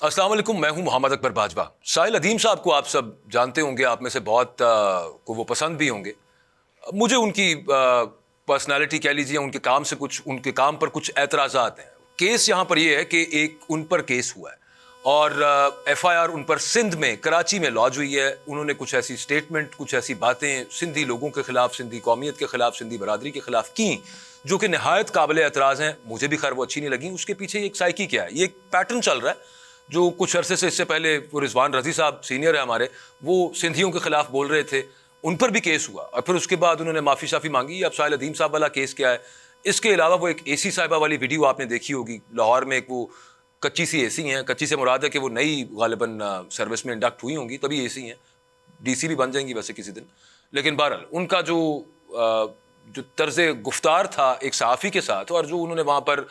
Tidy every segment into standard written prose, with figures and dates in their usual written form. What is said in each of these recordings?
السلام علیکم، میں ہوں محمد اکبر باجوہ۔ ساحل ادیم صاحب کو آپ سب جانتے ہوں گے، آپ میں سے بہت کو وہ پسند بھی ہوں گے۔ مجھے ان کی پرسنالٹی کہہ لیجیے، ان کے کام پر کچھ اعتراضات ہیں۔ کیس یہاں پر یہ ہے کہ ایک ان پر کیس ہوا ہے اور ایف آئی آر ان پر سندھ میں کراچی میں لانچ ہوئی ہے۔ انہوں نے کچھ ایسی سٹیٹمنٹ، کچھ ایسی باتیں سندھی لوگوں کے خلاف، سندھی قومیت کے خلاف، سندھی برادری کے خلاف کی جو کہ نہایت قابل اعتراض ہیں۔ مجھے بھی خیر وہ اچھی نہیں لگی۔ اس کے پیچھے ایک سائیکی کیا ہے، یہ ایک پیٹرن چل رہا ہے جو کچھ عرصے سے، اس سے پہلے وہ رضوان رضی صاحب سینئر ہیں ہمارے، وہ سندھیوں کے خلاف بول رہے تھے، ان پر بھی کیس ہوا اور پھر اس کے بعد انہوں نے معافی شافی مانگی۔ اب ساحل ادیم صاحب والا کیس کیا ہے؟ اس کے علاوہ وہ ایک اے سی صاحبہ والی ویڈیو آپ نے دیکھی ہوگی، لاہور میں ایک وہ کچی سی اے سی ہیں، کچی سے مراد ہے کہ وہ نئی غالباً سروس میں انڈکٹ ہوئی ہوں گی تبھی اے سی ہیں، ڈی سی بھی بن جائیں گی ویسے کسی دن۔ لیکن بہرحال ان کا جو طرز گفتار تھا ایک صحافی کے ساتھ، اور جو انہوں نے وہاں پر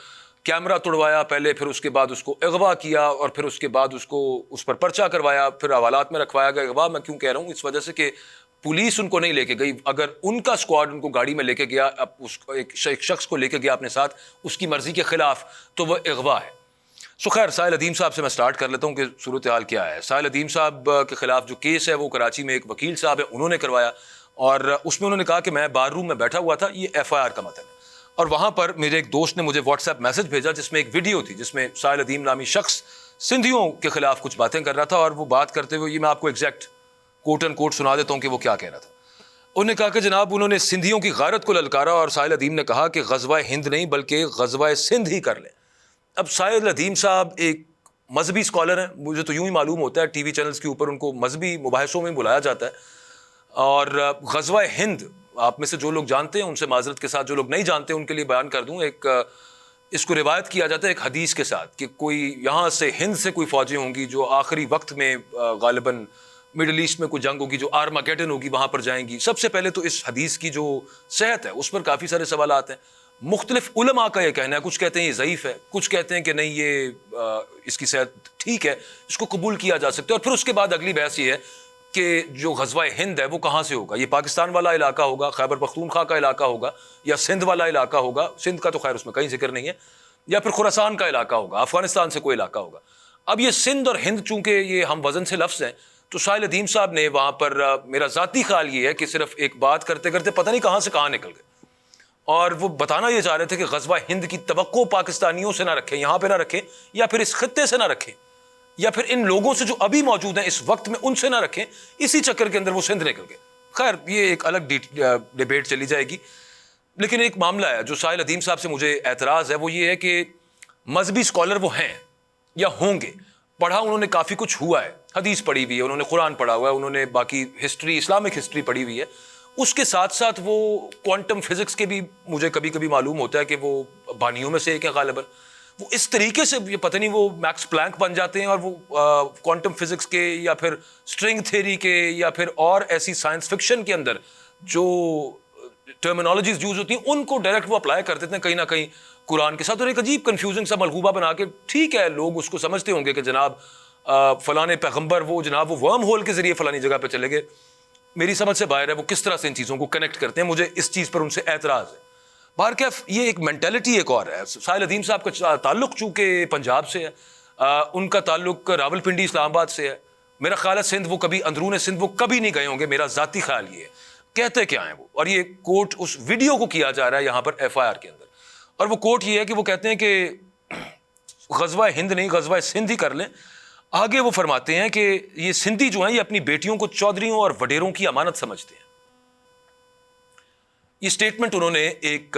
کیمرہ توڑوایا پہلے، پھر اس کے بعد اس کو اغوا کیا اور پھر اس کے بعد اس پر پرچہ کروایا، پھر حوالات میں رکھوایا گیا۔ اغوا میں کیوں کہہ رہا ہوں؟ اس وجہ سے کہ پولیس ان کو نہیں لے کے گئی۔ اگر ان کا اسکواڈ ان کو گاڑی میں لے کے گیا، ایک شخص کو لے کے گیا اپنے ساتھ اس کی مرضی کے خلاف، تو وہ اغوا ہے۔ خیر، ساحل ادیم صاحب سے میں سٹارٹ کر لیتا ہوں کہ صورتحال کیا ہے۔ ساحل ادیم صاحب کے خلاف جو کیس ہے وہ کراچی میں ایک وکیل صاحب ہے، انہوں نے کروایا، اور اس میں انہوں نے کہا کہ میں بار روم میں بیٹھا ہوا تھا، یہ ایف آئی آر کا متن ہے۔ اور وہاں پر میرے ایک دوست نے مجھے واٹس ایپ میسج بھیجا جس میں ایک ویڈیو تھی جس میں ساحل ادیم نامی شخص سندھیوں کے خلاف کچھ باتیں کر رہا تھا، اور وہ بات کرتے ہوئے، یہ میں آپ کو ایگزیکٹ کوٹ اینڈ کوٹ سنا دیتا ہوں کہ وہ کیا کہہ رہا تھا۔ انہوں نے کہا کہ جناب انہوں نے سندھیوں کی غیرت کو للکارا، اور ساحل ادیم نے کہا کہ غزوہ ہند نہیں بلکہ غزوہ سندھ ہی کر لیں۔ اب ساحل ادیم صاحب ایک مذہبی اسکالر ہیں، مجھے تو یوں ہی معلوم ہوتا ہے، ٹی وی چینلز کے اوپر ان کو مذہبی مباحثوں میں بلایا جاتا ہے، اور غزوہ ہند آپ میں سے جو لوگ جانتے ہیں ان سے معذرت کے ساتھ، جو لوگ نہیں جانتے ان کے لیے بیان کر دوں، ایک اس کو روایت کیا جاتا ہے ایک حدیث کے ساتھ کہ کوئی یہاں سے ہند سے کوئی فوجیں ہوں گی جو آخری وقت میں غالباً مڈل ایسٹ میں کوئی جنگ ہوگی جو آرماگیڈن ہوگی، وہاں پر جائیں گی۔ سب سے پہلے تو اس حدیث کی جو صحت ہے اس پر کافی سارے سوالات ہیں۔ مختلف علماء کا یہ کہنا ہے، کچھ کہتے ہیں یہ ضعیف ہے، کچھ کہتے ہیں کہ نہیں یہ اس کی صحت ٹھیک ہے، اس کو قبول کیا جا سکتا ہے۔ اور پھر اس کے بعد اگلی بحث یہ ہے کہ جو غزوہ ہند ہے وہ کہاں سے ہوگا؟ یہ پاکستان والا علاقہ ہوگا، خیبر پختونخوا کا علاقہ ہوگا، یا سندھ والا علاقہ ہوگا؟ سندھ کا تو خیر اس میں کہیں ذکر نہیں ہے، یا پھر خراسان کا علاقہ ہوگا، افغانستان سے کوئی علاقہ ہوگا۔ اب یہ سندھ اور ہند چونکہ یہ ہم وزن سے لفظ ہیں، تو ساحل ادیم صاحب نے وہاں پر، میرا ذاتی خیال یہ ہے کہ صرف ایک بات کرتے کرتے پتہ نہیں کہاں سے کہاں نکل گئے، اور وہ بتانا یہ چاہ رہے تھے کہ غزوہ ہند کی توقع پاکستانیوں سے نہ رکھیں، یہاں پہ نہ رکھیں، یا پھر اس خطے سے نہ رکھیں، یا پھر ان لوگوں سے جو ابھی موجود ہیں اس وقت میں ان سے نہ رکھیں۔ اسی چکر کے اندر وہ سندھ نکل گئے۔ خیر یہ ایک الگ ڈیبیٹ چلی جائے گی، لیکن ایک معاملہ ہے جو ساحل ادیم صاحب سے مجھے اعتراض ہے، وہ یہ ہے کہ مذہبی اسکالر وہ ہیں یا ہوں گے، پڑھا انہوں نے کافی کچھ ہوا ہے، حدیث پڑھی ہوئی ہے، انہوں نے قرآن پڑھا ہوا ہے، انہوں نے باقی ہسٹری، اسلامک ہسٹری پڑھی ہوئی ہے، اس کے ساتھ ساتھ وہ کوانٹم فزکس کے بھی مجھے کبھی کبھی معلوم ہوتا ہے کہ وہ بانیوں میں سے ایک ہے غالباً۔ وہ اس طریقے سے یہ پتہ نہیں وہ میکس پلانک بن جاتے ہیں، اور وہ کوانٹم فزکس کے یا پھر اسٹرنگ تھیوری کے یا پھر اور ایسی سائنس فکشن کے اندر جو ٹرمینالوجیز یوز ہوتی ہیں ان کو ڈائریکٹ وہ اپلائی کر دیتے ہیں کہیں نہ کہیں قرآن کے ساتھ، اور ایک عجیب کنفیوزنگ سا ملغوبہ بنا کے، ٹھیک ہے لوگ اس کو سمجھتے ہوں گے کہ جناب فلانے پیغمبر وہ جناب وہ ورم ہول کے ذریعے فلانی جگہ پہ چلے گئے۔ میری سمجھ سے باہر ہے وہ کس طرح سے ان چیزوں کو کنیکٹ کرتے ہیں، مجھے اس چیز پر ان سے اعتراض ہے۔ بہرکیف یہ ایک مینٹلٹی ایک اور ہے۔ ساحل ادیم صاحب کا تعلق چونکہ پنجاب سے ہے، ان کا تعلق راول پنڈی اسلام آباد سے ہے، میرا خیال ہے سندھ وہ کبھی اندرون سندھ وہ کبھی نہیں گئے ہوں گے، میرا ذاتی خیال یہ ہے۔ کہتے کیا ہیں وہ، اور یہ کوٹ اس ویڈیو کو کیا جا رہا ہے یہاں پر ایف آئی آر کے اندر، اور وہ کوٹ یہ ہے کہ وہ کہتے ہیں کہ غزوہ ہند نہیں غزوہ سندھ ہی کر لیں۔ آگے وہ فرماتے ہیں کہ یہ سندھی جو ہیں یہ اپنی بیٹیوں کو چودھریوں اور وڈیروں کی امانت سمجھتے ہیں۔ یہ سٹیٹمنٹ انہوں نے ایک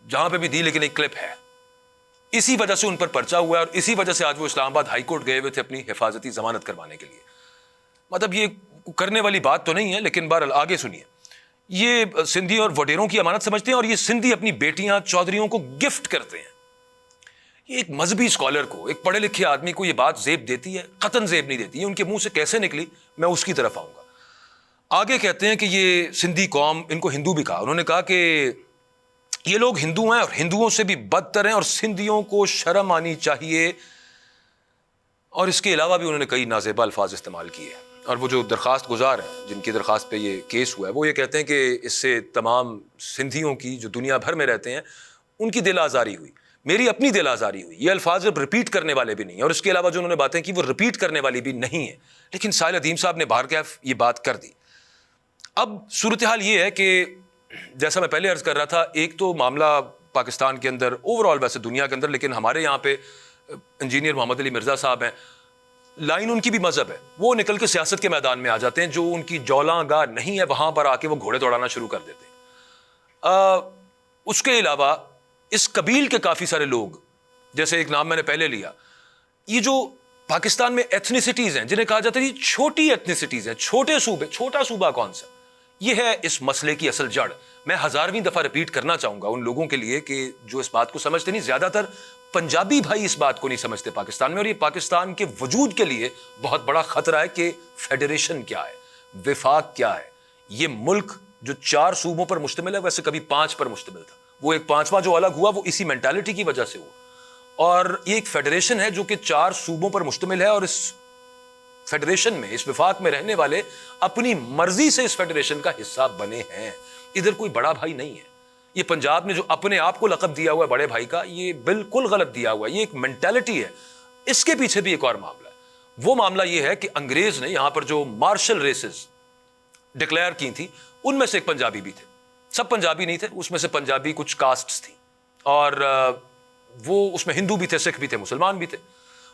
جہاں پہ بھی دی، لیکن ایک کلپ ہے، اسی وجہ سے ان پر پرچہ ہوا ہے، اور اسی وجہ سے آج وہ اسلام آباد ہائی کورٹ گئے ہوئے تھے اپنی حفاظتی ضمانت کروانے کے لیے۔ مطلب یہ کرنے والی بات تو نہیں ہے، لیکن بہرحال آگے سنیے۔ یہ سندھی اور وڈیروں کی امانت سمجھتے ہیں، اور یہ سندھی اپنی بیٹیاں چودھریوں کو گفٹ کرتے ہیں۔ یہ ایک مذہبی اسکالر کو، ایک پڑھے لکھے آدمی کو یہ بات زیب دیتی ہے؟ قطعاً زیب نہیں دیتی ہے۔ ان کے منہ سے کیسے نکلی میں اس کی طرف آؤں گا۔ آگے کہتے ہیں کہ یہ سندھی قوم، ان کو ہندو بھی کہا، انہوں نے کہا کہ یہ لوگ ہندو ہیں اور ہندوؤں سے بھی بدتر ہیں، اور سندھیوں کو شرم آنی چاہیے، اور اس کے علاوہ بھی انہوں نے کئی نازیبا الفاظ استعمال کیے۔ اور وہ جو درخواست گزار ہیں جن کی درخواست پہ یہ کیس ہوا ہے، وہ یہ کہتے ہیں کہ اس سے تمام سندھیوں کی جو دنیا بھر میں رہتے ہیں ان کی دل آزاری ہوئی۔ میری اپنی دل آزاری ہوئی. یہ الفاظ اب ریپیٹ کرنے والے بھی نہیں ہیں, اور اس کے علاوہ جو انہوں نے باتیں کی وہ ریپیٹ کرنے والی بھی نہیں ہیں, لیکن ساحل ادیم صاحب نے باہر کیف یہ بات کر دی. اب صورتحال یہ ہے کہ جیسا میں پہلے عرض کر رہا تھا, ایک تو معاملہ پاکستان کے اندر اوور آل, ویسے دنیا کے اندر, لیکن ہمارے یہاں پہ انجینئر محمد علی مرزا صاحب ہیں, لائن ان کی بھی مذہب ہے, وہ نکل کے سیاست کے میدان میں آ جاتے ہیں. جو ان کی جولاں گاہ نہیں ہے وہاں پر آ کے وہ گھوڑے دوڑانا شروع کر دیتے ہیں. اس کے علاوہ اس قبیل کے کافی سارے لوگ, جیسے ایک نام میں نے پہلے لیا, یہ جو پاکستان میں ایتھنیسٹیز ہیں جنہیں کہا جاتا ہے یہ چھوٹی ایتھنیسٹیز ہیں, چھوٹے صوبے, چھوٹا صوبہ کون سا, یہ ہے اس مسئلے کی اصل جڑ. میں 1000ویں دفعہ ریپیٹ کرنا چاہوں گا ان لوگوں کے لیے کہ جو اس بات کو سمجھتے نہیں, زیادہ تر پنجابی بھائی اس بات کو نہیں سمجھتے پاکستان میں, اور یہ پاکستان کے وجود کے لیے بہت بڑا خطرہ ہے کہ فیڈریشن کیا ہے, وفاق کیا ہے. یہ ملک جو 4 صوبوں پر مشتمل ہے, ویسے کبھی 5 پر مشتمل تھا, وہ ایک 5واں جو الگ ہوا وہ اسی مینٹالٹی کی وجہ سے ہوا, اور یہ ایک فیڈریشن ہے جو کہ 4 صوبوں پر مشتمل ہے, اور اس فیڈریشن میں, اس وفاق میں رہنے والے اپنی مرضی سے اس فیڈریشن کا حصہ بنے ہیں. ادھر کوئی بڑا بھائی نہیں ہے. یہ پنجاب نے جو اپنے آپ کو لقب دیا ہوا ہے بڑے بھائی کا, یہ بالکل غلط دیا ہوا ہے. یہ ایک مینٹالٹی ہے. اس کے پیچھے بھی ایک اور معاملہ ہے. وہ معاملہ یہ ہے کہ انگریز نے یہاں پر جو مارشل ریسز ڈکلیئر کی تھی, ان میں سے ایک پنجابی بھی تھے. سب پنجابی نہیں تھے, اس میں سے پنجابی کچھ کاسٹس تھی, اور وہ اس میں ہندو بھی تھے, سکھ بھی تھے, مسلمان بھی تھے.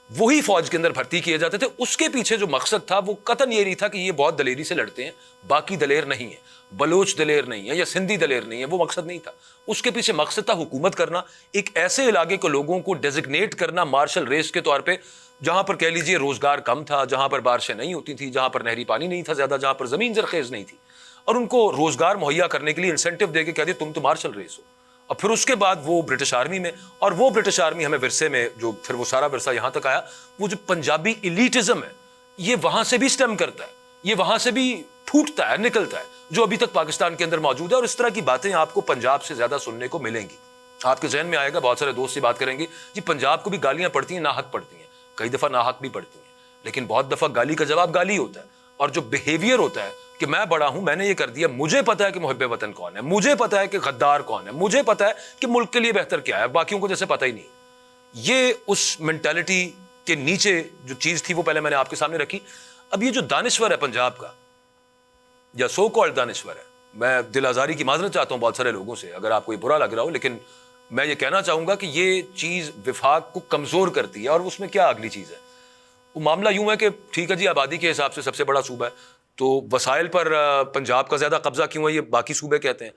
وہی فوج کے اندر بھرتی کیے جاتے تھے. اس کے پیچھے جو مقصد تھا وہ قطعاً یہ نہیں تھا کہ یہ بہت دلیری سے لڑتے ہیں, باقی دلیر نہیں ہیں, بلوچ دلیر نہیں ہے یا سندھی دلیر نہیں ہے, وہ مقصد نہیں تھا. اس کے پیچھے مقصد تھا حکومت کرنا, ایک ایسے علاقے کو لوگوں کو ڈیزگنیٹ کرنا مارشل ریس کے طور پہ, جہاں پر کہہ لیجئے روزگار کم تھا, جہاں پر بارشیں نہیں ہوتی تھی, جہاں پر نہری پانی نہیں تھا زیادہ, جہاں پر زمین زرخیز نہیں تھی, اور ان کو روزگار مہیا کرنے کے لیے انسینٹیو دے کے کہہ دیا تم تو مارشل ریس ہو. اور پھر اس کے بعد وہ برٹش آرمی میں, اور وہ برٹش آرمی ہمیں ورثے میں, جو پھر وہ سارا ورثہ یہاں تک آیا, وہ جو پنجابی ایلیٹزم ہے یہ وہاں سے بھی سٹیم کرتا ہے, یہ وہاں سے بھی پھوٹتا ہے, نکلتا ہے, جو ابھی تک پاکستان کے اندر موجود ہے. اور اس طرح کی باتیں آپ کو پنجاب سے زیادہ سننے کو ملیں گی. آپ کے ذہن میں آئے گا, بہت سارے دوست سے بات کریں گے, جی پنجاب کو بھی گالیاں پڑتی ہیں, ناحق پڑتی ہیں, کئی دفعہ ناحق بھی پڑتی ہیں, لیکن بہت دفعہ گالی کا جواب گالی ہوتا ہے. اور جو بیہیویئر ہوتا ہے کہ میں بڑا ہوں, میں نے یہ کر دیا, مجھے پتا ہے کہ محب وطن کون ہے, مجھے پتا ہے کہ غدار کون ہے, مجھے پتا ہے کہ ملک کے لیے بہتر کیا ہے, باقیوں کو جیسے پتہ ہی نہیں. یہ اس مینٹالٹی کے نیچے جو چیز تھی وہ پہلے میں نے آپ کے سامنے رکھی. اب یہ جو دانشور ہے پنجاب کا, یا سو کالڈ دانشور ہے, میں دل آزاری کی معذرت چاہتا ہوں بہت سارے لوگوں سے اگر آپ کو یہ برا لگ رہا ہو, لیکن میں یہ کہنا چاہوں گا کہ یہ چیز وفاق کو کمزور کرتی ہے. اور اس میں کیا اگلی چیز ہے, وہ معاملہ یوں ہے کہ ٹھیک ہے جی آبادی کے حساب سے سب سے بڑا صوبہ ہے, تو وسائل پر پنجاب کا زیادہ قبضہ کیوں ہے یہ باقی صوبے کہتے ہیں.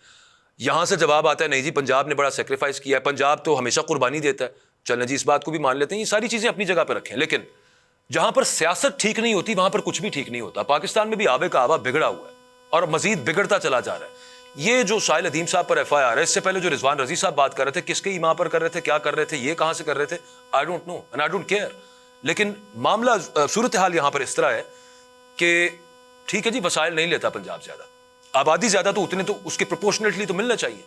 یہاں سے جواب آتا ہے نہیں جی پنجاب نے بڑا سیکریفائس کیا ہے, پنجاب تو ہمیشہ قربانی دیتا ہے. چلیں جی اس بات کو بھی مان لیتے ہیں, یہ ساری چیزیں اپنی جگہ پہ رکھیں, لیکن جہاں پر سیاست ٹھیک نہیں ہوتی وہاں پر کچھ بھی ٹھیک نہیں ہوتا. پاکستان میں بھی آبے کا آبا بگڑا ہوا ہے اور مزید بگڑتا چلا جا رہا ہے. یہ جو ساحل ادیم صاحب پر FIR ہے, اس سے پہلے جو رضوان رضی صاحب بات کر رہے تھے, کس کے ایمان پر کر رہے تھے, کیا کر رہے تھے, یہ کہاں سے کر رہے تھے, I don't know and I don't care. لیکن معاملہ صورتحال یہاں پر اس طرح ہے کہ ٹھیک ہے جی وسائل نہیں لیتا پنجاب زیادہ, آبادی زیادہ, تو اتنے تو اس کے پروپورشنیٹلی تو ملنا چاہیے,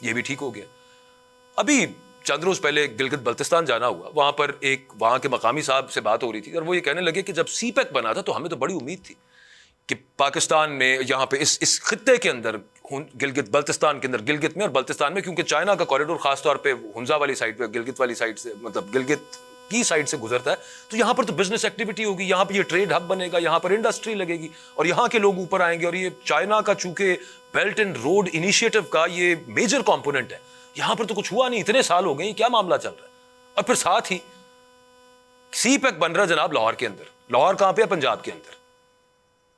یہ بھی ٹھیک ہو گیا. ابھی چند روز پہلے گلگت بلتستان جانا ہوا, وہاں پر ایک وہاں کے مقامی صاحب سے بات ہو رہی تھی, اور وہ یہ کہنے لگے کہ جب CPEC بنا تھا تو ہمیں تو بڑی امید تھی کہ پاکستان میں یہاں پہ اس خطے کے اندر, گلگت بلتستان کے اندر, گلگت میں اور بلتستان میں, کیونکہ چائنا کا کوریڈور خاص طور پہ ہنزا والی سائڈ پہ, گلگت والی سائڈ سے, مطلب گلگت کی سائڈ سے گزرتا ہے, تو یہاں پر تو بزنس ایکٹیویٹی ہوگی, یہاں پہ یہ ٹریڈ ہب بنے گا, یہاں پر انڈسٹری لگے گی, اور یہاں کے لوگ اوپر آئیں گے. اور یہ چائنا کا چونکہ بیلٹ اینڈ روڈ انیشیٹو کا یہ میجر کمپوننٹ ہے, یہاں پر تو کچھ ہوا نہیں, اتنے سال ہو گئے, یہ کیا معاملہ چل رہا ہے. اور پھر ساتھ ہی CPEC بن رہا جناب لاہور کے اندر. لاہور کہاں پہ ہے, پنجاب کے اندر.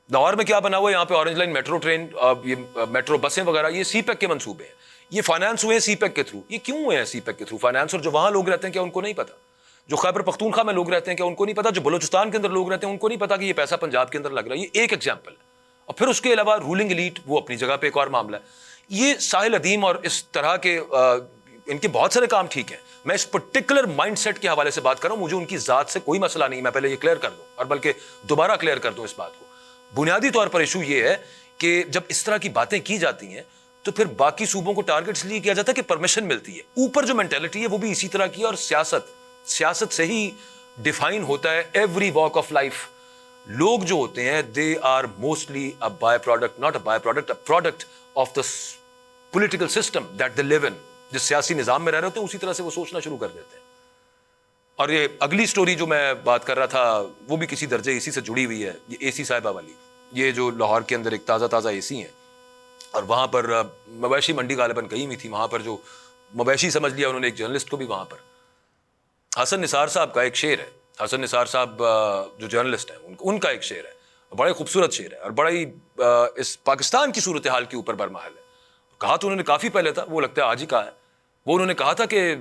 لاہور میں کیا بنا ہوا ہے, یہاں پہ اورنج لائن میٹرو ٹرین, یہ میٹرو بسیں وغیرہ, یہ CPEC کے منصوبے ہیں. یہ فائنانس ہوئے ہیں CPEC کے تھرو. یہ کیوں ہوئے ہیں CPEC کے تھرو فائنانس؟ اور جو وہاں لوگ رہتے ہیں کیا ان کو نہیں پتا؟ جو خیبر پختونخوا میں لوگ رہتے ہیں کیا ان کو نہیں پتا؟ جو بلوچستان کے اندر لوگ رہتے ہیں ان کو نہیں پتا کہ یہ پیسہ پنجاب کے اندر لگ رہا ہے؟ یہ ایک ایگزامپل ہے. اور پھر اس کے علاوہ رولنگ ایلیٹ وہ اپنی جگہ پہ ایک اور معاملہ ہے. یہ ساحل ادیم اور اس طرح کے ان کے بہت سارے کام ٹھیک ہیں, میں اس پرٹیکولر مائنڈ سیٹ کے حوالے سے بات کر رہا ہوں. مجھے ان کی ذات سے کوئی مسئلہ نہیں, میں پہلے یہ کلیئر کر دوں, اور بلکہ دوبارہ کلیئر کر دوں اس بات کو. بنیادی طور پر ایشو یہ ہے کہ جب اس طرح کی باتیں کی جاتی ہیں تو پھر باقی صوبوں کو ٹارگٹ اس لیے کیا جاتا ہے کہ پرمیشن ملتی ہے. اوپر جو مینٹلٹی ہے وہ بھی اسی طرح کی ہے, اور سیاست سے ہی ڈیفائن ہوتا ہے ایوری واک آف لائف. لوگ جو ہوتے ہیں they are mostly by product, not a by product, a product of the political system that they live in. جس سیاسی نظام میں رہ رہے ہوتے ہیں اسی طرح سے وہ سوچنا شروع کر دیتے ہیں. اور یہ اگلی سٹوری جو میں بات کر رہا تھا وہ بھی کسی درجے اسی سے جڑی ہوئی ہے, یہ اے سی صاحبہ والی. یہ جو لاہور کے اندر ایک تازہ اے سی ہیں اور وہاں پر مویشی منڈی غالباً کہیں بھی تھی, وہاں پر جو مویشی سمجھ لیا انہوں نے ایک جرنلسٹ کو بھی وہاں پر. حسن نثار صاحب کا ایک شعر ہے, حسن نثار صاحب جو جرنلسٹ ہیں ان کا ایک شعر ہے, بڑا خوبصورت شعر ہے اور بڑا ہی اس پاکستان کی صورتحال کے اوپر برمحل ہے. کہا تو انہوں نے کافی پہلے تھا, وہ لگتا ہے آج ہی کہا ہے. وہ انہوں نے کہا تھا کہ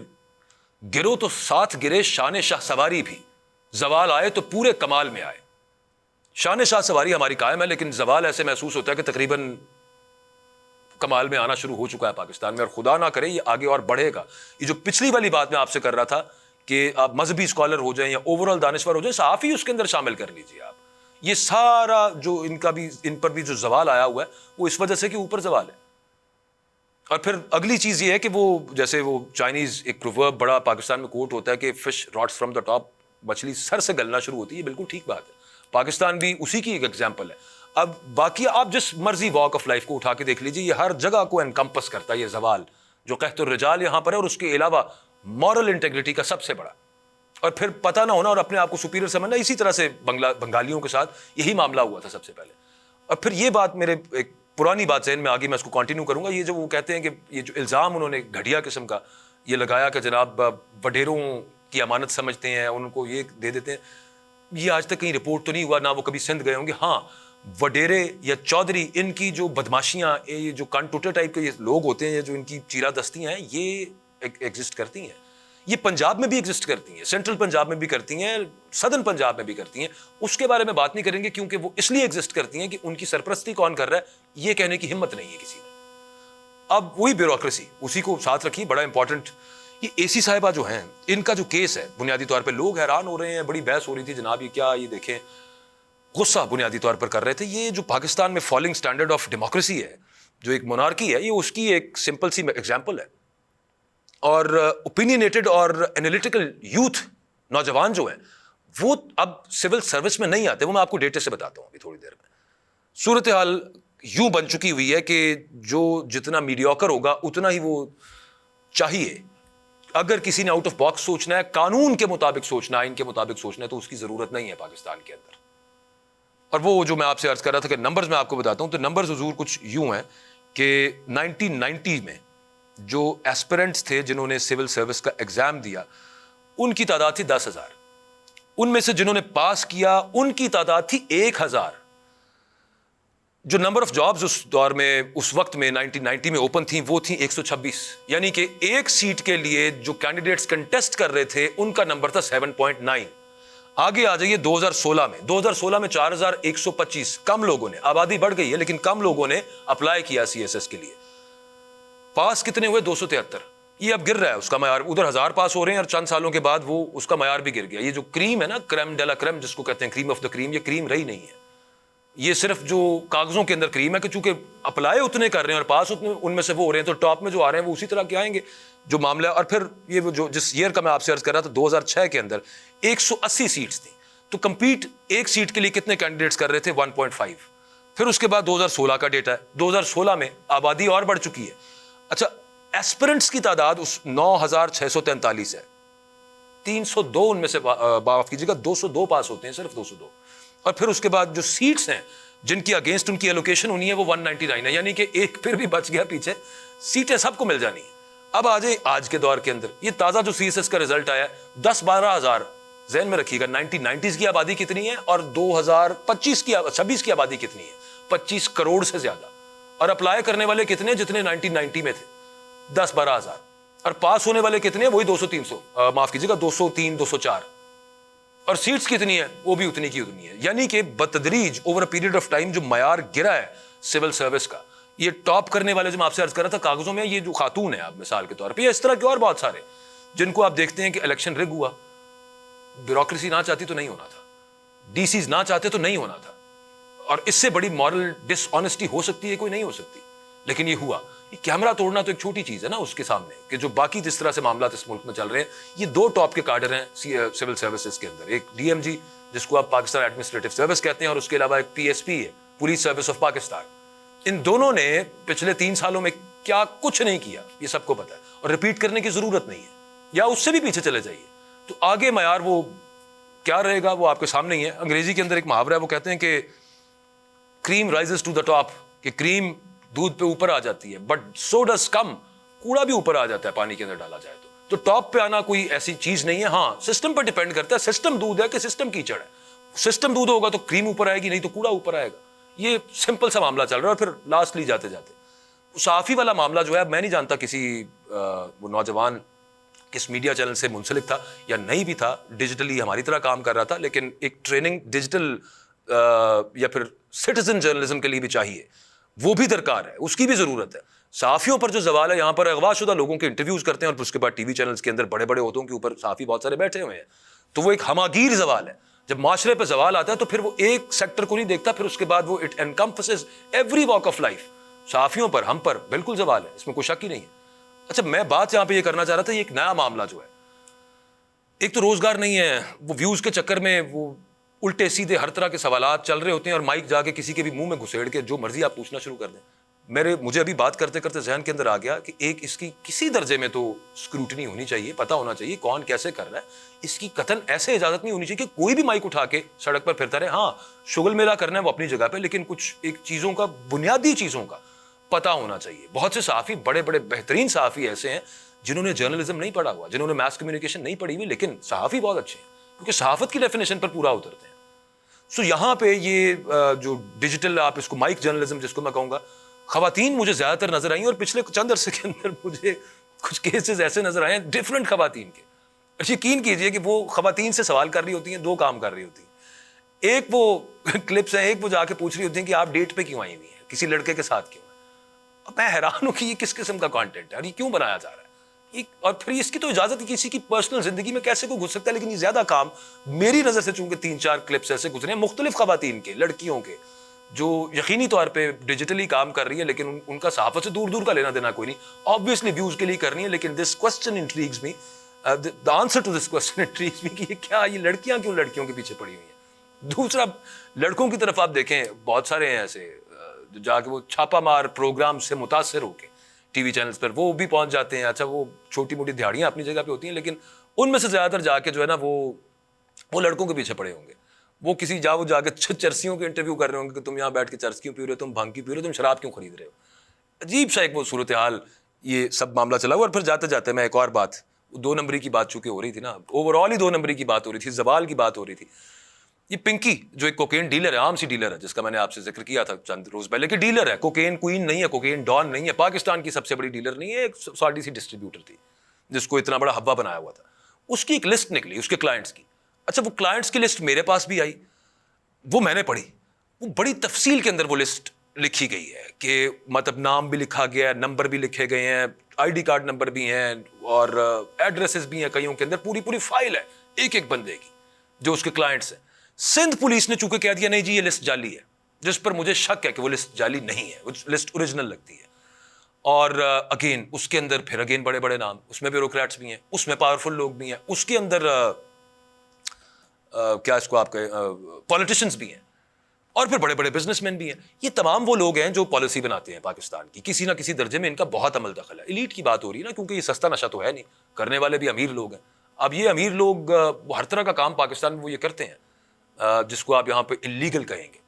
گرو تو ساتھ گرے شان شاہ سواری بھی, زوال آئے تو پورے کمال میں آئے. شان شاہ سواری ہماری قائم ہے لیکن زوال ایسے محسوس ہوتا ہے کہ تقریباً کمال میں آنا شروع ہو چکا ہے پاکستان میں, اور خدا نہ کرے یہ آگے اور بڑھے گا. یہ جو پچھلی والی بات میں آپ سے کر رہا تھا کہ آپ مذہبی اسکالر ہو جائیں یا اوور آل دانشور ہو جائیں, صحافی اس کے اندر شامل کر لیجیے آپ. یہ سارا جو ان پر بھی جو زوال آیا ہوا ہے وہ اس وجہ سے کہ اوپر زوال ہے. اور پھر اگلی چیز یہ ہے کہ وہ جیسے وہ چائنیز ایک پروورب بڑا پاکستان میں کوٹ ہوتا ہے کہ fish rots from the top, مچھلی سر سے گلنا شروع ہوتی ہے. بالکل ٹھیک بات ہے, پاکستان بھی اسی کی ایک ایگزامپل ہے. اب باقی آپ جس مرضی واک آف لائف کو اٹھا کے دیکھ لیجیے, یہ ہر جگہ کو انکمپس کرتا ہے یہ زوال جو قحط الرجال یہاں پر ہے, اور اس کے علاوہ مورل انٹیگریٹی کا سب سے بڑا. اور پھر پتہ نہ ہونا اور اپنے آپ کو سپیریئر سمجھنا. اسی طرح سے بنگالیوں کے ساتھ یہی معاملہ ہوا تھا سب سے پہلے. اور پھر یہ بات میرے ایک پرانی بات ذہن میں آگے میں اس کو کنٹینیو کروں گا. یہ جو وہ کہتے ہیں کہ یہ جو الزام انہوں نے گھٹیا قسم کا یہ لگایا کہ جناب وڈیروں کی امانت سمجھتے ہیں, ان کو یہ دے دیتے ہیں, یہ آج تک کہیں رپورٹ تو نہیں ہوا, نہ وہ کبھی سندھ گئے ہوں گے. ہاں وڈیرے یا چودھری ان کی جو بدماشیاں, یہ جو کان ٹوٹے ٹائپ کے یہ لوگ ہوتے ہیں, جو ان کی چیرہ دستیاں ہیں, یہ ایگزسٹ کرتی ہیں. یہ پنجاب میں بھی ایگزسٹ کرتی ہیں, سینٹرل پنجاب میں بھی کرتی ہیں, سدرن پنجاب میں بھی کرتی ہیں. اس کے بارے میں بات نہیں کریں گے کیونکہ وہ اس لیے ایگزسٹ کرتی ہیں کہ ان کی سرپرستی کون کر رہا ہے یہ کہنے کی ہمت نہیں ہے کسی نے. اب وہی بیوروکریسی, اسی کو ساتھ رکھیے, بڑا امپورٹنٹ. یہ اے سی صاحبہ جو ہیں ان کا جو کیس ہے, بنیادی طور پہ لوگ حیران ہو رہے ہیں, بڑی بحث ہو رہی تھی جناب یہ کیا, یہ دیکھیں غصہ بنیادی طور پر کر رہے تھے. یہ جو پاکستان میں فالنگ سٹینڈرڈ آف ڈیموکریسی ہے, جو ایک مونارکی ہے, یہ اس کی ایک سمپل سی ایگزامپل ہے. اور اوپینینیٹڈ اور انالیٹیکل یوتھ نوجوان جو ہیں وہ اب سول سروس میں نہیں آتے. وہ میں آپ کو ڈیٹے سے بتاتا ہوں ابھی تھوڑی دیر میں. صورتحال یوں بن چکی ہوئی ہے کہ جو جتنا میڈیوکر ہوگا اتنا ہی وہ چاہیے. اگر کسی نے آؤٹ آف باکس سوچنا ہے, قانون کے مطابق سوچنا ہے, ان کے مطابق سوچنا ہے, تو اس کی ضرورت نہیں ہے پاکستان کے اندر. اور وہ جو میں آپ سے عرض کر رہا تھا کہ نمبرز میں آپ کو بتاتا ہوں, تو نمبرز حضور کچھ یوں ہیں کہ 1990 میں جو ایسپیرنٹس تھے جنہوں نے سول سروس کا ایگزام دیا ان کی تعداد تھی 10,000. ان میں سے جنہوں نے پاس کیا ان کی تعداد تھی 1,000. جو نمبر آف جابز اس دور میں اس وقت میں 1990 میں اوپن تھیں وہ تھیں 126. یعنی کہ ایک سیٹ کے لیے جو کینڈیڈیٹس کنٹیسٹ کر رہے تھے ان کا نمبر تھا 7.9. آگے آ جائیے 2016 میں. 2016 میں 4,125. کم لوگوں نے, آبادی بڑھ گئی ہے لیکن کم لوگوں نے اپلائی کیا سی ایس ایس کے لیے. پاس کتنے ہوئے؟ 273. یہ اب گر رہا ہے اس کا معیار, ادھر 1,000 پاس ہو رہے ہیں اور چند سالوں کے بعد وہ اس کا معیار بھی گر گیا. یہ جو کریم ہے نا, کریم ڈیلا کریم جس کو کہتے ہیں, کریم آف دا کریم, یہ کریم رہی نہیں ہے. یہ صرف جو کاغذوں کے اندر کریم ہے کہ چونکہ اپلائی اتنے کر رہے ہیں اور پاس اتنے ان میں سے وہ ہو رہے ہیں, تو ٹاپ میں جو آ رہے ہیں وہ اسی طرح کے آئیں گے جو معاملہ. اور پھر یہ جو جس ایئر کا میں آپ سے عرض کر رہا تھا 2006 کے اندر 180 سیٹس تھیں, تو کمپیٹ ایک سیٹ کے لیے کتنے کینڈیڈیٹس کر رہے تھے؟ 1.5. پھر اس کے بعد 2016 کا ڈیٹا ہے, 2016 میں آبادی اور بڑھ چکی ہے. اچھا ایسپرنٹس کی تعداد اس 9,643 ہے. 302 ان میں سے معاف کیجیے گا 202 پاس ہوتے ہیں, صرف 202. اور پھر اس کے بعد جو سیٹس ہیں جن کی اگینسٹ ان کی ایلوکیشن ہونی ہے وہ 199 ہے. یعنی کہ ایک پھر بھی بچ گیا پیچھے, سیٹیں سب کو مل جانی ہیں. اب آ جائیں آج کے دور کے اندر, یہ تازہ جو سی ایس ایس کا رزلٹ آیا ہے 10-12 ہزار. ذہن میں رکھیے گا 1990s کی آبادی کتنی ہے اور 2026 کی آبادی کتنی ہے؟ 25 کروڑ سے زیادہ. اور اپلائی کرنے والے کتنے جتنے 1990 میں تھے؟ 10-12 ہزار. اور پاس ہونے والے کتنے ہیں؟ وہی 200-300 معاف کیجیے گا 203-204. اور سیٹس کتنی ہیں؟ وہ بھی اتنی کی اتنی ہے. یعنی کہ بتدریج over a period of time جو معیار گرا ہے سول سروس کا, یہ ٹاپ کرنے والے جو میں آپ سے عرض کر رہا تھا کاغذوں میں, یہ جو خاتون ہے آپ مثال کے طور پہ, یا اس طرح کے اور بہت سارے جن کو آپ دیکھتے ہیں کہ الیکشن رگ ہوا, بیوروکریسی نہ چاہتی تو نہیں ہونا تھا, ڈی سیز نہ چاہتے تو نہیں ہونا تھا. اور اس سے بڑی مورل ڈس آنیسٹی ہو سکتی ہے کوئی؟ نہیں ہو سکتی. لیکن یہ ہوا. یہ کیمرہ توڑنا تو ایک چھوٹی چیز ہے نا اس کے سامنے, کہ جو باقی جس طرح سے معاملات اس ملک میں چل رہے ہیں. یہ 2 ٹاپ کے کاڈر ہیں سول سروسز کے اندر, ایک ڈی ایم جی جس کو آپ پاکستان ایڈمنسٹریٹو سروس کہتے ہیں, اور اس کے علاوہ ایک پی ایس پی ہے, پولیس سروس آف پاکستان. ان دونوں نے پچھلے 3 سالوں میں کیا کچھ نہیں کیا، یہ سب کو پتا ہے، اور ریپیٹ کرنے کی ضرورت نہیں ہے، یا اس سے بھی پیچھے چلے جائیے تو آگے معیار وہ کیا رہے گا وہ آپ کے سامنے ہی ہے. انگریزی کے اندر ایک محاورہ ہے، وہ کہتے ہیں کہ کریم رائزز ٹو دا ٹاپ، کہ کریم دودھ پہ اوپر آ جاتی ہے، بٹ سو ڈز کم، کوڑا بھی اوپر آ جاتا ہے پانی کے اندر ڈالا جائے تو ٹاپ پہ آنا کوئی ایسی چیز نہیں ہے. ہاں سسٹم پہ ڈیپینڈ کرتا ہے، سسٹم دودھ ہے کہ سسٹم کیچڑ ہے. سسٹم دودھ ہوگا تو کریم اوپر آئے گی، نہیں تو کوڑا اوپر آئے گا. یہ سمپل سا معاملہ چل رہا ہے. اور پھر لاسٹلی جاتے جاتے صحافی والا معاملہ جو ہے، میں نہیں جانتا کسی وہ نوجوان کس میڈیا چینل سے منسلک تھا یا نہیں بھی تھا، ڈیجیٹلی ہماری طرح کام کر رہا تھا، لیکن ایک ٹریننگ ڈیجیٹل یا پھر سٹیزن جرنلزم کے لیے بھی چاہیے، وہ بھی درکار ہے، اس کی بھی ضرورت ہے. صحافیوں پر جو زوال ہے، یہاں پر اغوا شدہ لوگوں کے انٹرویوز کرتے ہیں اور اس کے بعد ٹی وی چینلز کے اندر بڑے بڑے عہدوں کے اوپر صحافی بہت سارے بیٹھے ہوئے ہیں، تو وہ ایک ہماگیر زوال ہے. جب معاشرے پہ زوال آتا ہے تو پھر وہ ایک سیکٹر کو نہیں دیکھتا، پھر اس کے بعد وہ it encompasses every walk of life. صحافیوں پر، ہم پر بالکل زوال ہے، اس میں کوئی شک ہی نہیں ہے. اچھا، میں بات یہاں پہ یہ کرنا چاہ رہا تھا، یہ ایک نیا معاملہ جو ہے، ایک تو روزگار نہیں ہے، وہ ویوز کے چکر میں وہ الٹے سیدھے ہر طرح کے سوالات چل رہے ہوتے ہیں، اور مائک جا کے کسی کے بھی منہ میں گھسیڑ کے جو مرضی آپ پوچھنا شروع کر دیں. مجھے ابھی بات کرتے کرتے ذہن کے اندر آ گیا کہ ایک اس کی کسی درجے میں تو اسکروٹنی ہونی چاہیے، پتہ ہونا چاہیے کون کیسے کر رہا ہے. اس کی قطعاً ایسے اجازت نہیں ہونی چاہیے کہ کوئی بھی مائک اٹھا کے سڑک پر پھرتا رہے. ہاں شغل میلہ کرنا ہے وہ اپنی جگہ پہ، لیکن کچھ ایک چیزوں کا، بنیادی چیزوں کا پتہ ہونا چاہیے. بہت سے صحافی، بڑے بڑے بہترین صحافی ایسے ہیں جنہوں نے جرنلزم نہیں پڑھا ہوا، جنہوں نے میس کمیونیکیشن نہیں پڑھی ہوئی، لیکن صحافی بہت اچھے ہیں کیونکہ صحافت کی ڈیفینیشن پر پورا اترتے ہیں. سو یہاں پہ یہ جو ڈیجیٹل، آپ اس کو مائک جرنلزم جس کو میں کہوں گا، خواتین مجھے زیادہ تر نظر آئیں، اور پچھلے چند عرصے کے اندر مجھے کچھ کیسز ایسے نظر آئے ہیں ڈفرینٹ خواتین کے. یقین کیجئے کہ وہ خواتین سے سوال کر رہی ہوتی ہیں، دو کام کر رہی ہوتی ہیں. ایک وہ کلپس ہیں، ایک وہ جا کے پوچھ رہی ہوتی ہیں کہ آپ ڈیٹ پہ کیوں آئی ہوئی ہیں، کسی لڑکے کے ساتھ کیوں ہیں. اب میں حیران ہوں کہ یہ کس قسم کا کانٹینٹ ہے اور یہ کیوں بنایا جا رہا ہے. اور پھر اس کی تو اجازت کسی کی پرسنل زندگی میں کیسے کوئی گھس سکتا ہے. لیکن یہ زیادہ کام میری نظر سے، چونکہ 3-4 کلپس ایسے گزرے ہیں مختلف خواتین کے، لڑکیوں کے، جو یقینی طور پہ ڈیجیٹلی کام کر رہی ہے، لیکن ان کا صحافت سے دور دور کا لینا دینا کوئی نہیں. آبویسلی ویوز کے لیے کرنی ہے، لیکن this question intrigues me, the answer to this question intrigues me کہ یہ کیا، یہ لڑکیاں کیوں لڑکیوں کے پیچھے پڑی ہوئی ہیں. دوسرا، لڑکوں کی طرف آپ دیکھیں، بہت سارے ہیں ایسے جو جا کے وہ چھاپا مار پروگرام سے متاثر ہو کے ٹی وی چینلز پر وہ بھی پہنچ جاتے ہیں. اچھا، وہ چھوٹی موٹی دہاڑیاں اپنی جگہ پہ ہوتی ہیں، لیکن ان میں سے زیادہ تر جا کے جو ہے نا وہ لڑکوں کے پیچھے پڑے ہوں گے. وہ کسی جا کے چرسیوں کے انٹرویو کر رہے ہوں گے کہ تم یہاں بیٹھ کے چرس کیوں پی رہے ہو، تم بھنگ کیوں پی رہے ہو، تم شراب کیوں خرید رہے ہو. عجیب سا ایک وہ صورتحال یہ سب معاملہ چلا ہوا. اور پھر جاتے جاتے میں ایک اور بات، 2 نمبری کی بات چونکہ ہو رہی تھی نا، اوور آل ہی 2 نمبری کی بات ہو رہی تھی، زوال کی بات ہو رہی تھی. یہ پنکی جو ایک کوکین ڈیلر ہے، عام سی ڈیلر ہے، جس کا میں نے آپ سے ذکر کیا تھا چند روز پہلے کہ ڈیلر ہے، کوکین کوئین نہیں ہے، کوکین ڈان نہیں ہے، پاکستان کی سب سے بڑی ڈیلر نہیں ہے، ایک ساڈی سی ڈسٹریبیوٹر تھی جس کو اتنا بڑا ہوا بنایا ہوا تھا. اس کی ایک لسٹ نکلی اس کے کلائنٹس کی. اچھا، وہ کلائنٹس کی لسٹ میرے پاس بھی آئی، وہ میں نے پڑھی. وہ بڑی تفصیل کے اندر وہ لسٹ لکھی گئی ہے کہ مطلب نام بھی لکھا گیا ہے، نمبر بھی لکھے گئے ہیں، آئی ڈی کارڈ نمبر بھی ہیں، اور ایڈریسز بھی ہیں کئیوں کے اندر. پوری فائل ہے ایک ایک بندے کی جو اس کے کلائنٹس ہیں. سندھ پولیس نے چونکہ کہہ دیا نہیں جی یہ لسٹ جعلی ہے، جس پر مجھے شک ہے کہ وہ لسٹ جعلی نہیں ہے، وہ لسٹ اوریجنل لگتی ہے. اور اگین اس کے اندر پھر اگین بڑے بڑے نام، اس میں بیوروکریٹس بھی ہیں، اس میں پاورفل لوگ بھی ہیں، اس کے اندر کیا اس کو آپ کے پولیٹیشنز بھی ہیں، اور پھر بڑے بڑے بزنس مین بھی ہیں. یہ تمام وہ لوگ ہیں جو پالیسی بناتے ہیں پاکستان کی. کسی نہ کسی درجے میں ان کا بہت عمل دخل ہے. ایلیٹ کی بات ہو رہی ہے نا، کیونکہ یہ سستا نشہ تو ہے نہیں، کرنے والے بھی امیر لوگ ہیں. اب یہ امیر لوگ ہر طرح کا کام پاکستان میں وہ یہ کرتے ہیں جس کو آپ یہاں پہ انلیگل کہیں گے.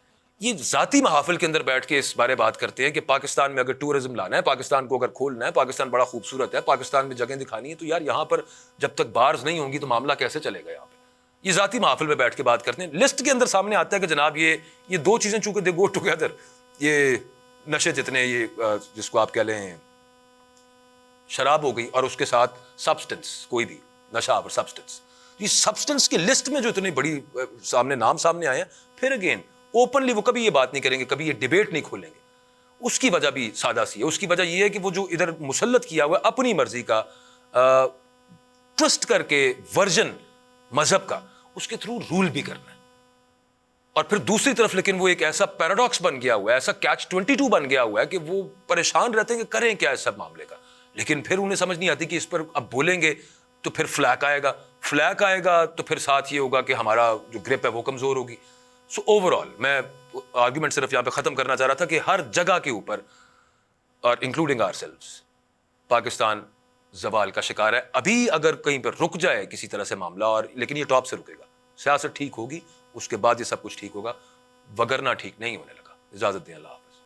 یہ ذاتی محافل کے اندر بیٹھ کے اس بارے بات کرتے ہیں کہ پاکستان میں اگر ٹورزم لانا ہے، پاکستان کو اگر کھولنا ہے، پاکستان بڑا خوبصورت ہے، پاکستان میں جگہیں دکھانی ہے، تو یار یہاں پر جب تک بارز نہیں ہوں گی تو معاملہ کیسے چلے گا. یہاں پہ یہ ذاتی محافل میں بیٹھ کے بات کرتے ہیں. لسٹ کے اندر سامنے آتا ہے کہ جناب یہ 2 چیزیں چونکہ دے گو ٹوگیدر، یہ نشے جتنے، یہ جس کو آپ کہہ لیں شراب ہو گئی اور اس کے ساتھ سبسٹنس، کوئی بھی نشہ اور سبسٹنس، یہ سبسٹنس کی لسٹ میں جو اتنی بڑی نام سامنے آئے ہیں، پھر اگین اوپنلی وہ کبھی یہ بات نہیں کریں گے، کبھی یہ ڈیبیٹ نہیں کھولیں گے. اس کی وجہ بھی سادہ سی ہے. اس کی وجہ یہ ہے کہ وہ جو ادھر مسلط کیا ہوا ہے اپنی مرضی کا ٹوسٹ کر کے ورژن مذہب کا، اس کے تھرو رول بھی کرنا ہے. اور پھر دوسری طرف لیکن وہ ایک ایسا پیراڈاکس بن گیا ہوا ہے، ایسا کیچ 22 بن گیا ہوا ہے کہ وہ پریشان رہتے ہیں کہ کریں کیا اس سب معاملے کا. لیکن پھر انہیں سمجھ نہیں آتی کہ اس پر اب بولیں گے تو پھر فلیک آئے گا تو پھر ساتھ یہ ہوگا کہ ہمارا جو گرپ ہے وہ کمزور ہوگی. سو اوور آل میں آرگیومنٹ صرف یہاں پہ ختم کرنا چاہ رہا تھا کہ ہر جگہ کے اوپر اور انکلوڈنگ آر سیلوز. پاکستان زوال کا شکار ہے. ابھی اگر کہیں پہ رک جائے کسی طرح سے معاملہ، اور لیکن یہ ٹاپ سے رکے گا، سیاست ٹھیک ہوگی، اس کے بعد یہ سب کچھ ٹھیک ہوگا، وگرنہ ٹھیک نہیں ہونے لگا. اجازت دیں، اللہ حافظ.